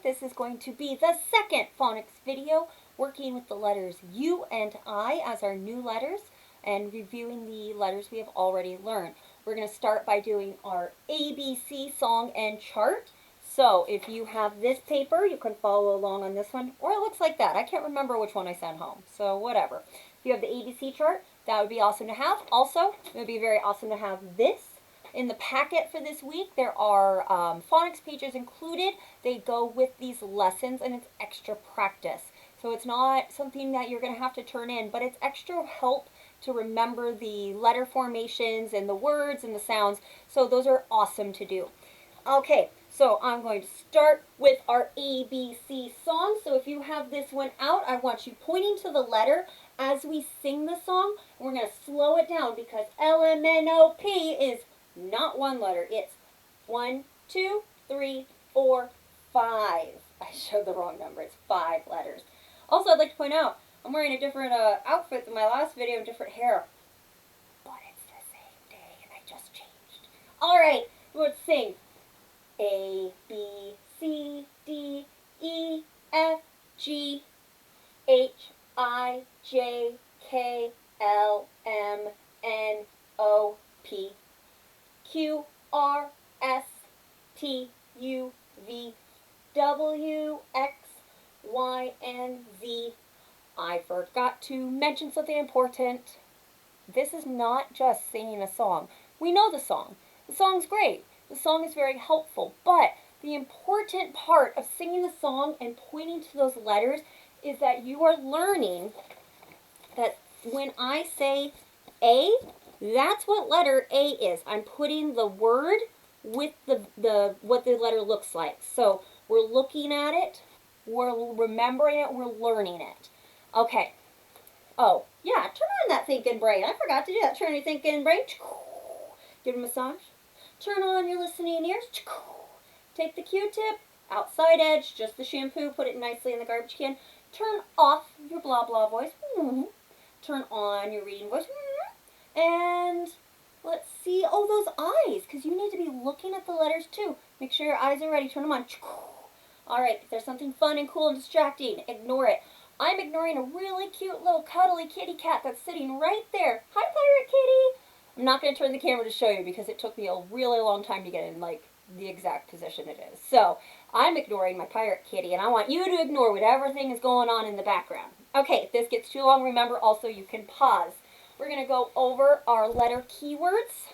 This is going to be the second phonics video working with the letters U and I as our new letters and reviewing the letters we have already learned. We're going to start by doing our ABC song and chart. So if you have this paper, you can follow along on this one, or it looks like that. I can't remember which one I sent home, so whatever. If you have the ABC chart, that would be awesome to have. Also, it would be very awesome to have this. In the packet for this week, there are phonics pages included. They go with these lessons, and it's extra practice. So it's not something that you're going to have to turn in, but it's extra help to remember the letter formations and the words and the sounds. So those are awesome to do. Okay, so I'm going to start with our ABC song. So if you have this one out, I want you pointing to the letter as we sing the song. We're going to slow it down because LMNOP is not one letter. It's 1, 2, 3, 4, 5. I showed the wrong number. It's 5 letters. Also, I'd like to point out, I'm wearing a different outfit than my last video, different hair. But it's the same day, and I just changed. All right, let's sing. A, B, C, D, E, F, G, H, I, J, K, L, M, N, O, P, Q, R, S, T, U, V, W, X, Y, and Z. I forgot to mention something important. This is not just singing a song. We know the song. The song's great. The song is very helpful, but the important part of singing the song and pointing to those letters is that you are learning that when I say A, that's what letter A is. I'm putting the word with the what the letter looks like. So we're looking at it, we're remembering it, we're learning it. Okay. Oh, yeah, turn on that thinking brain. I forgot to do that. Turn your thinking brain. Give it a massage. Turn on your listening ears. Take the Q-tip, outside edge, just the shampoo, put it nicely in the garbage can. Turn off your blah blah voice. Turn on your reading voice. And let's see, oh, those eyes, because you need to be looking at the letters too. Make sure your eyes are ready. Turn them on. All right, if there's something fun and cool and distracting, ignore it. I'm ignoring a really cute little cuddly kitty cat that's sitting right there. Hi, Pirate Kitty. I'm not going to turn the camera to show you because it took me a really long time to get in, like, the exact position it is. So, I'm ignoring my pirate kitty, and I want you to ignore whatever thing is going on in the background. Okay, if this gets too long, remember also you can pause. We're going to go over our letter keywords,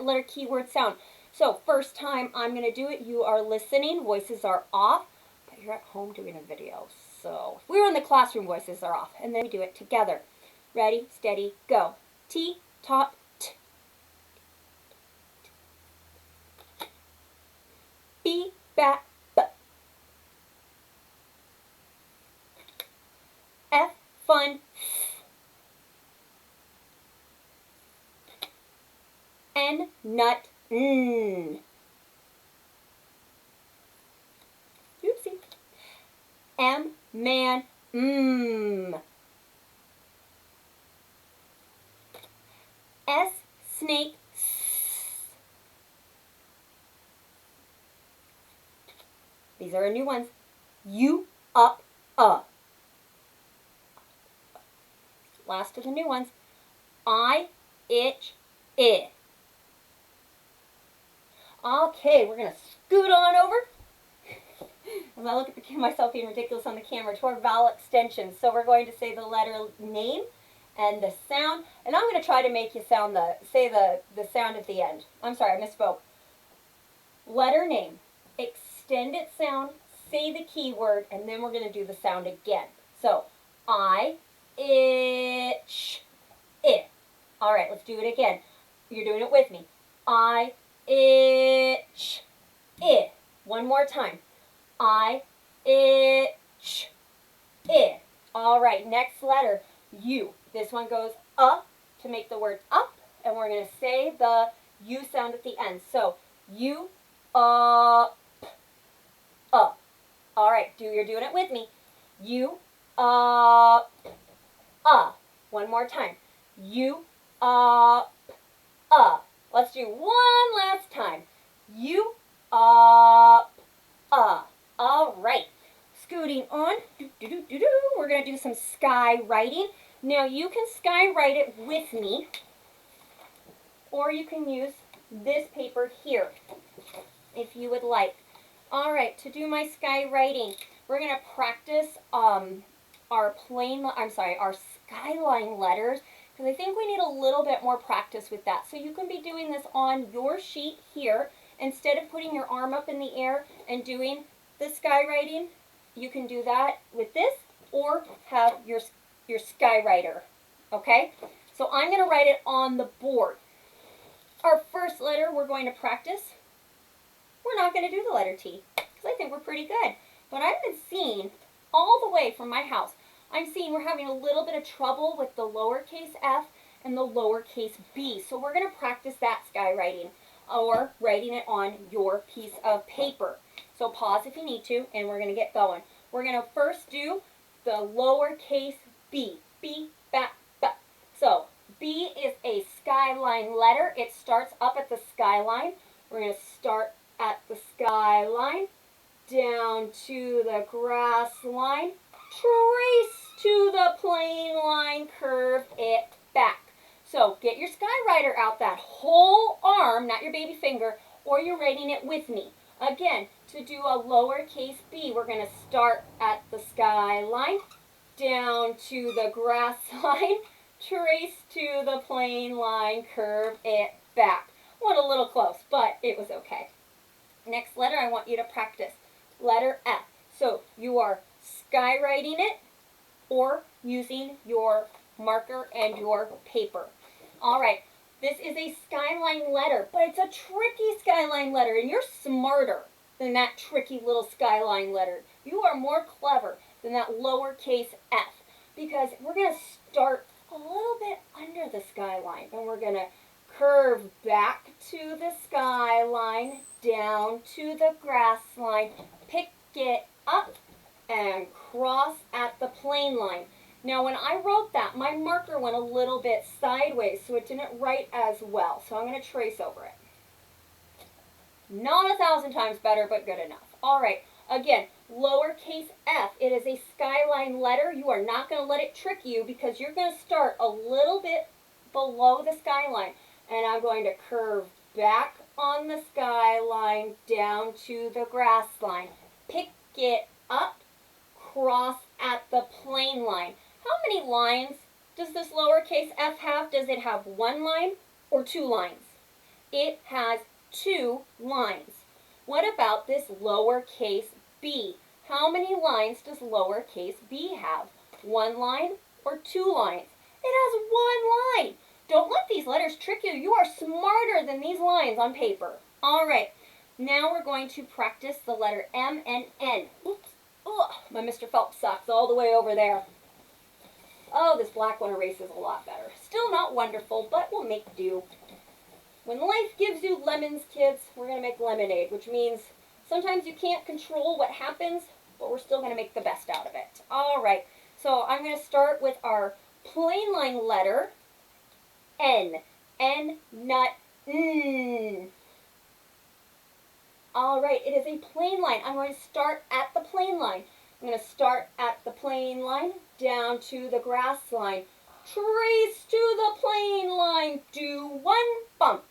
letter keyword sound. So, first time I'm going to do it, you are listening, voices are off, but you're at home doing a video. So, if we were in the classroom, voices are off, and then we do it together. Ready, steady, go. T, top, B, bat, b. F, fun, N, nut, Oopsie. M, man, S, snake, These are our new ones. U, up, Last of the new ones. I, itch, I. Okay, we're going to scoot on over. As I look at myself being ridiculous on the camera, to our vowel extensions. So we're going to say the letter name and the sound. And I'm going to try to make you sound say the sound at the end. I'm sorry, I misspoke. Letter name. Extend its sound, say the keyword, and then we're going to do the sound again. So, I, itch, I. All right, let's do it again. You're doing it with me. I, itch, I. One more time. I, itch, I. All right, next letter, U. This one goes up to make the word up, and we're going to say the U sound at the end. So, U, up. Up. All right, you're doing it with me. U, up, One more time. U, up, Let's do one last time. U, up, All right. scooting on. We're going to do some sky writing. Now you can sky write it with me, or you can use this paper here if you would like. All right, to do my sky writing, we're going to practice our skyline letters, because I think we need a little bit more practice with that. So you can be doing this on your sheet here. Instead of putting your arm up in the air and doing the sky writing, you can do that with this, or have your sky writer, okay? So I'm going to write it on the board. Our first letter we're going to practice, we're not going to do the letter T, because I think we're pretty good. But I've been seeing all the way from my house, I'm seeing we're having a little bit of trouble with the lowercase f and the lowercase b. So we're going to practice that sky writing, or writing it on your piece of paper. So pause if you need to, and we're going to get going. We're going to first do the lowercase b. B, ba, ba. So B is a skyline letter. It starts up at the skyline. We're going to start at the skyline, down to the grass line, trace to the plane line, curve it back. So get your skywriter out, that whole arm, not your baby finger, or you're writing it with me. Again, to do a lowercase b, we're going to start at the skyline, down to the grass line, trace to the plane line, curve it back. Went a little close, but it was okay. Next letter I want you to practice, letter F. So you are skywriting it or using your marker and your paper. All right, this is a skyline letter, but it's a tricky skyline letter, and you're smarter than that tricky little skyline letter. You are more clever than that lowercase f, because we're going to start a little bit under the skyline, and we're going to curve back to the skyline, down to the grass line, pick it up, and cross at the plane line. Now when I wrote that, my marker went a little bit sideways, so it didn't write as well. So I'm going to trace over it. Not 1,000 times better, but good enough. All right, again, lowercase f. It is a skyline letter. You are not going to let it trick you, because you're going to start a little bit below the skyline. And I'm going to curve back on the skyline, down to the grass line. Pick it up, cross at the plane line. How many lines does this lowercase f have? Does it have one line or two lines? It has two lines. What about this lowercase b? How many lines does lowercase b have? One line or two lines? It has one line. Don't let these letters trick you. You are smarter than these lines on paper. All right, now we're going to practice the letter M and N. Oops. Ugh, my Mr. Phelps socks all the way over there. Oh, this black one erases a lot better. Still not wonderful, but we'll make do. When life gives you lemons, kids, we're going to make lemonade, which means sometimes you can't control what happens, but we're still going to make the best out of it. All right, so I'm going to start with our plain line letter, N. N, nut, N. All right, it is a plain line. I'm going to start at the plain line. I'm going to start at the plain line, down to the grass line, trace to the plain line, do one bump.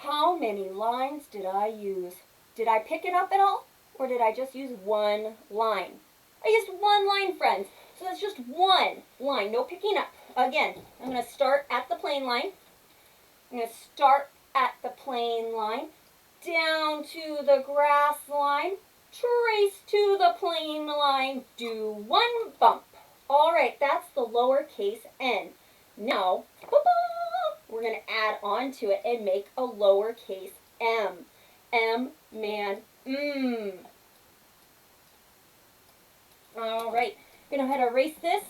How many lines did I use? Did I pick it up at all, or did I just use one line? I used one line, friends, so that's just one line, no picking up. Again, I'm going to start at the plain line. I'm going to start at the plain line, down to the grass line, trace to the plain line, do one bump. All right, that's the lowercase n. Now, we're going to add on to it and make a lowercase m. M, man, All right, I'm going to go ahead and erase this.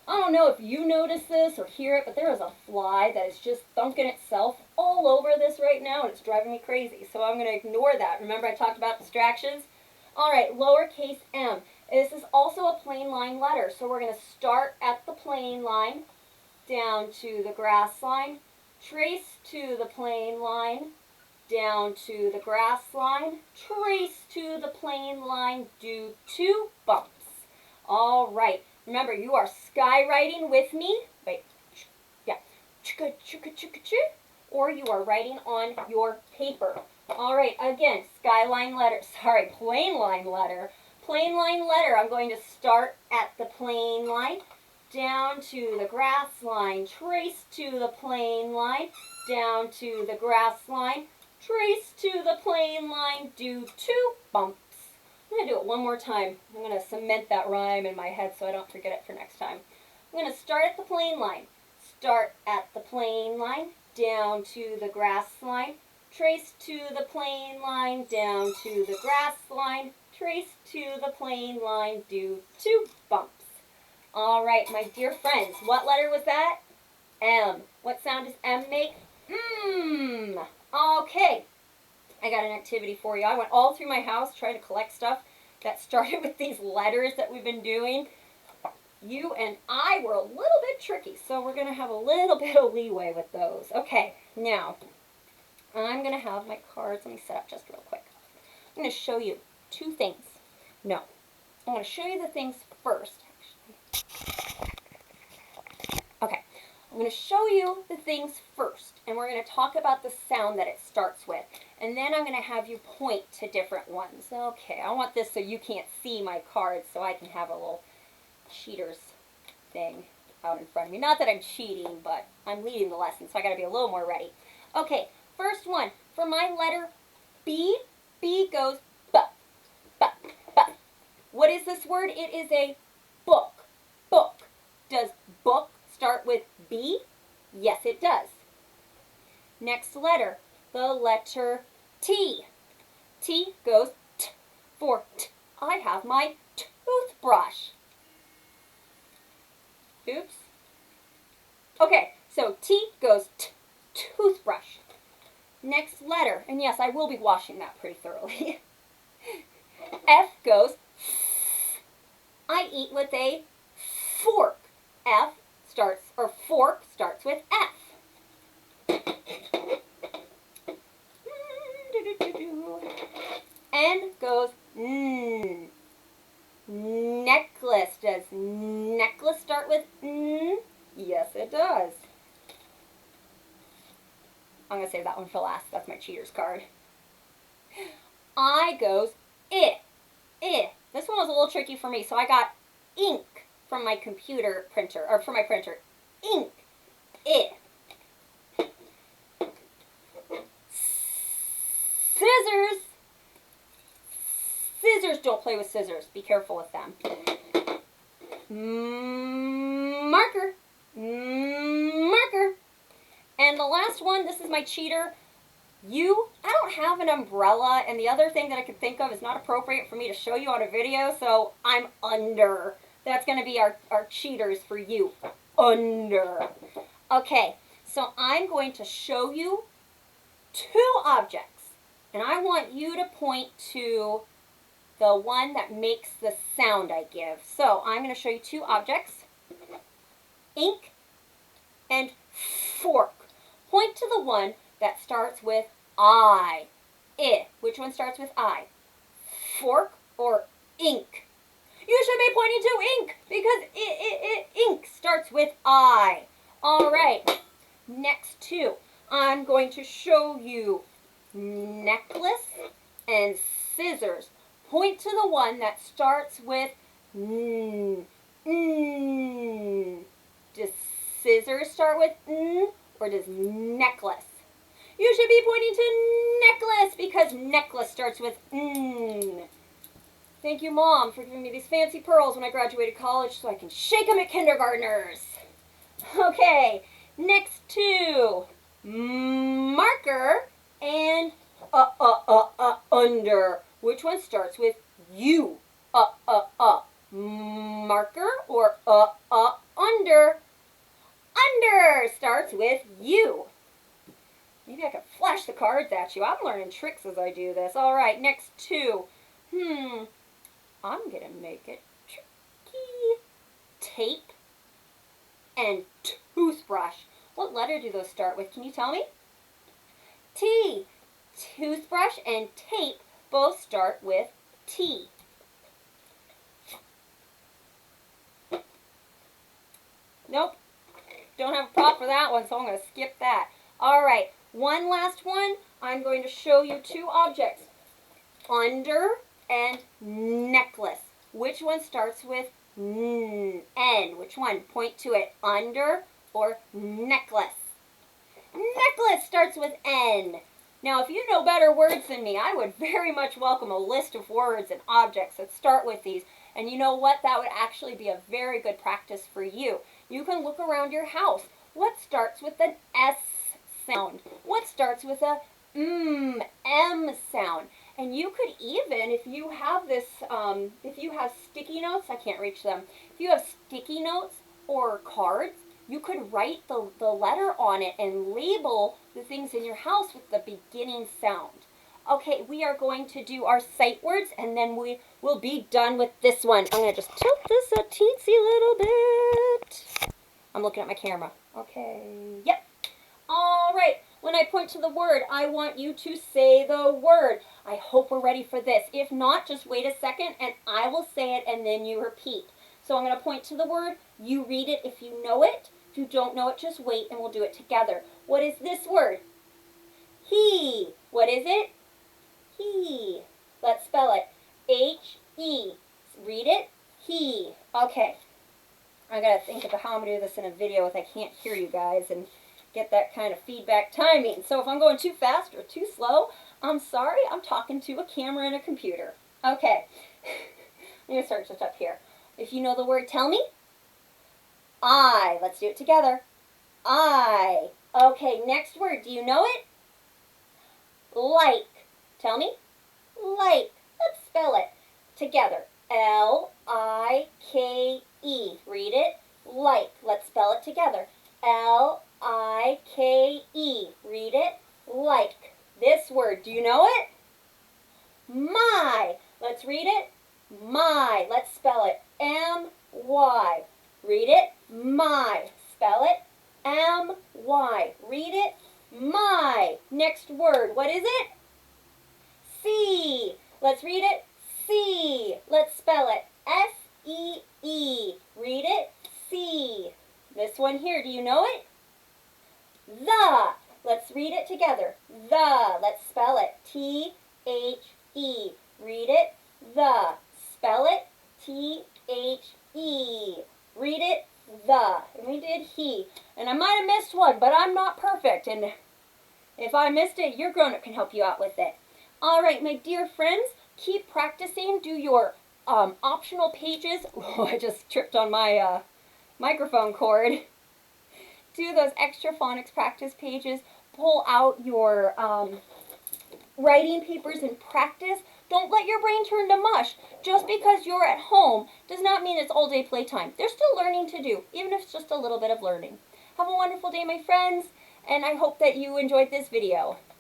I don't know if you notice this or hear it, but there is a fly that is just thunking itself all over this right now, and it's driving me crazy. So I'm going to ignore that. Remember I talked about distractions? All right, lowercase m. This is also a plain line letter, so we're going to start at the plain line, down to the grass line, trace to the plain line, down to the grass line, trace to the plain line, do two bumps. All right. Remember, you are skywriting with me. Wait. Yeah. Chicka, chicka, chicka, chicka. Or you are writing on your paper. All right. Again, skyline letter. Sorry, plain line letter. Plain line letter. I'm going to start at the plain line, down to the grass line, trace to the plain line, down to the grass line, trace to the plain line, do 2 bumps. I'm going to do it one more time. I'm going to cement that rhyme in my head so I don't forget it for next time. I'm going to start at the plain line, start at the plain line, down to the grass line, trace to the plain line, down to the grass line, trace to the plain line, do 2 bumps. All right, my dear friends, what letter was that? M. What sound does M make? Mmm. Okay, I got an activity for you. I went all through my house trying to collect stuff that started with these letters that we've been doing. You and I were a little bit tricky, so we're going to have a little bit of leeway with those. Okay, now, I'm going to have my cards. Let me set up just real quick. I'm going to show you 2 things. No, I'm going to show you the things first. Okay, I'm going to show you the things first, and we're going to talk about the sound that it starts with, and then I'm going to have you point to different ones. Okay, I want this so you can't see my cards, so I can have a little cheaters thing out in front of me. Not that I'm cheating, but I'm leading the lesson, so I got to be a little more ready. Okay, first one, for my letter B, B goes B, B, B. What is this word? It is a book, book. Does book start with B? Yes, it does. Next letter, the letter T. T goes T for T. I have my toothbrush. Oops. Okay, so T goes T, toothbrush. Next letter, and yes, I will be washing that pretty thoroughly. F goes F. I eat with a fork. F starts, or fork starts with F. N goes N. Necklace. Does necklace start with N? Yes, it does. I'm going to save that one for last. That's my cheater's card. I goes I. I. This one was a little tricky for me, so I got ink from my computer printer, or from my printer. Ink. I. Scissors. Scissors, don't play with scissors. Be careful with them. Marker. Marker. And the last one, this is my cheater. I don't have an umbrella, and the other thing that I could think of is not appropriate for me to show you on a video, so I'm under. That's going to be our cheaters for you. Under. Okay, so I'm going to show you 2 objects, and I want you to point to the one that makes the sound I give. So I'm going to show you 2 objects, ink and fork. Point to the one that starts with I. Which one starts with I? Fork or ink? You should be pointing to ink because ink starts with I. All right. Next 2. I'm going to show you necklace and scissors. Point to the one that starts with N. N. Does scissors start with N, or does necklace? You should be pointing to necklace because necklace starts with N. Thank you, Mom, for giving me these fancy pearls when I graduated college so I can shake them at kindergartners. Okay, next 2. Marker and under. Which one starts with U? Marker or under? Under starts with U. Maybe I can flash the cards at you. I'm learning tricks as I do this. All right, next 2. I'm going to make it tricky. Tape and toothbrush. What letter do those start with? Can you tell me? T. Toothbrush and tape both start with T. Nope. Don't have a prop for that one, so I'm going to skip that. All right. One last one. I'm going to show you two objects. Under and necklace. Which one starts with N? Which one? Point to it. Under or necklace? Necklace starts with N. Now, if you know better words than me, I would very much welcome a list of words and objects that start with these. And you know what? That would actually be a very good practice for you. You can look around your house. What starts with an S sound? What starts with a M sound? And you could even, if you have this, if you have sticky notes, I can't reach them. If you have sticky notes or cards, you could write the letter on it and label the things in your house with the beginning sound. Okay, we are going to do our sight words, and then we will be done with this one. I'm going to just tilt this a teensy little bit. I'm looking at my camera. Okay, yep. All right, when I point to the word, I want you to say the word. I hope we're ready for this. If not, just wait a second, and I will say it, and then you repeat. So I'm going to point to the word. You read it if you know it. If you don't know it, just wait, and we'll do it together. What is this word? He. What is it? He. Let's spell it. H-E. Read it. He. Okay. I got to think about how I'm going to do this in a video if I can't hear you guys and get that kind of feedback timing. So if I'm going too fast or too slow, I'm sorry. I'm talking to a camera and a computer. Okay. I'm going to start just up here. If you know the word, tell me. I. Let's do it together. I. Okay, next word. Do you know it? Like. Tell me. Like. Let's spell it together. L-I-K-E. Read it. Like. Let's spell it together. L-I-K-E. Read it. Like. This word. Do you know it? My. Let's read it. My. Let's spell it. M-Y. Read it. My. Spell it. M-Y. Read it. My. Next word. What is it? See. Let's read it. See. Let's spell it. S-E-E. Read it. See. This one here. Do you know it? The. Let's read it together. The. Let's spell it. T-H-E. Read it. The. Spell it. T-H-E. Read it. The. And we did he. And I might have missed one, but I'm not perfect. And if I missed it, your grown-up can help you out with it. All right, my dear friends, keep practicing. Do your optional pages. Oh, I just tripped on my microphone cord. Do those extra phonics practice pages. Pull out your writing papers and practice. Don't let your brain turn to mush. Just because you're at home does not mean it's all day playtime. There's still learning to do, even if it's just a little bit of learning. Have a wonderful day, my friends, and I hope that you enjoyed this video.